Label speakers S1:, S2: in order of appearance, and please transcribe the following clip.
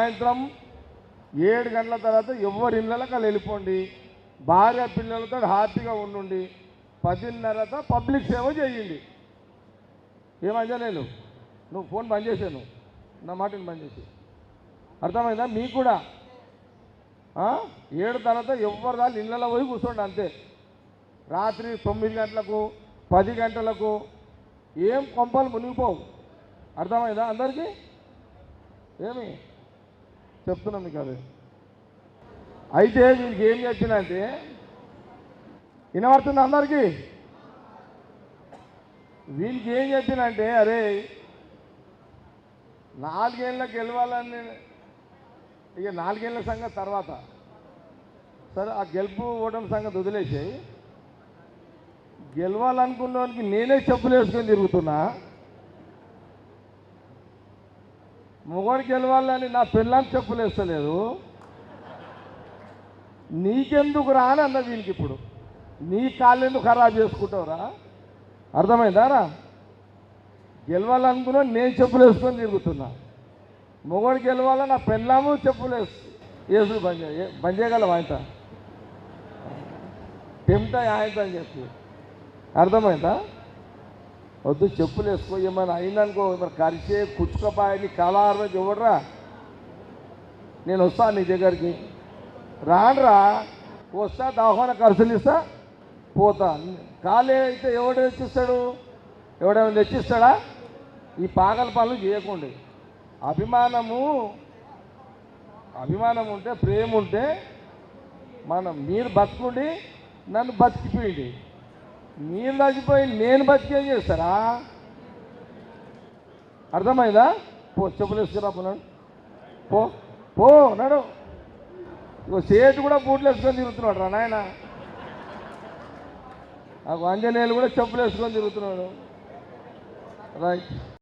S1: సాయంత్రం 7 గంటల తర్వాత ఎవరి ఇళ్ళకి వాళ్ళు వెళ్ళిపోండి, భార్య పిల్లలతో హ్యాపీగా ఉండండి, 10:30 పబ్లిక్ సేవ చేయండి. ఏమంజనేలు నువ్వు ఫోన్ బంద్ చేసాను, నా మాటని బంద్ చేసి, అర్థమైందా? మీకు కూడా 7 తర్వాత ఎవరు వాళ్ళు ఇళ్ళలో పోయి కూర్చోండి అంతే. రాత్రి 9 గంటలకు 10 గంటలకు ఏం కొంపలు మునిగిపోవు. అర్థమైందా అందరికీ? ఏమి చెప్తున్నాం మీకు అది. అయితే వీళ్ళకి ఏం చెప్పినంటే, వినబడుతుంది అందరికీ? వీళ్ళకి ఏం చెప్పినంటే, అరే 4 ఏళ్ళకి గెలవాలని, ఇక 4 ఏళ్ళ సంగతి తర్వాత సరే, ఆ గెలుపు ఓటమి సంగతి వదిలేసాయి. గెలవాలనుకున్న వానికి నేనే చెప్పులు వేసుకొని తిరుగుతున్నా. మొగోడు గెలవాలని నా పిల్లని చెప్పులు వేస్తలేదు. నీకెందుకు రా అని అన్న వీళ్ళకి. ఇప్పుడు నీ కాళ్ళు ఎందుకు ఖరాబ్ చేసుకుంటావురా? అర్థమైందా రా? గెలవాలనుకున్నా నేను చెప్పులు వేసుకొని తిరుగుతున్నా. మొగోడు గెలవాలని నా పిల్లము చెప్పులు వేసుడు బంద్ చేయగలం ఆయనత టెంప్ట్ ఆయనతో అని చెప్పి. అర్థమైందా? వద్దు, చెప్పులు వేసుకో. ఏమైనా అయిందనుకో, మరి కరిచే కుచ్చుకపోయి నీ కళారు చూడరా, నేను వస్తాను నీ దగ్గరికి. రానరా, వస్తా, దవాఖాన ఖర్చులు ఇస్తా, పోతా. ఖాళీ అయితే ఎవడు తెచ్చిస్తాడు? ఎవడేమైనా తెచ్చిస్తాడా? ఈ పాగల పనులు చేయకండి. అభిమానం ఉంటే, ప్రేమ ఉంటే మీరు బతుకుండి నన్ను బతికిపోయింది. మీరు బతికిపోయి నేను బతికేం చేస్తారా? అర్థమైందా? పో, చెప్పులు వేసుకురా, పోనాడు, పో పో నాడు. సేటు కూడా బూట్లు వేసుకొని తిరుగుతున్నాడు రా నాయన. ఆంజనేయులు కూడా చెప్పులు వేసుకొని తిరుగుతున్నాడు. రైట్.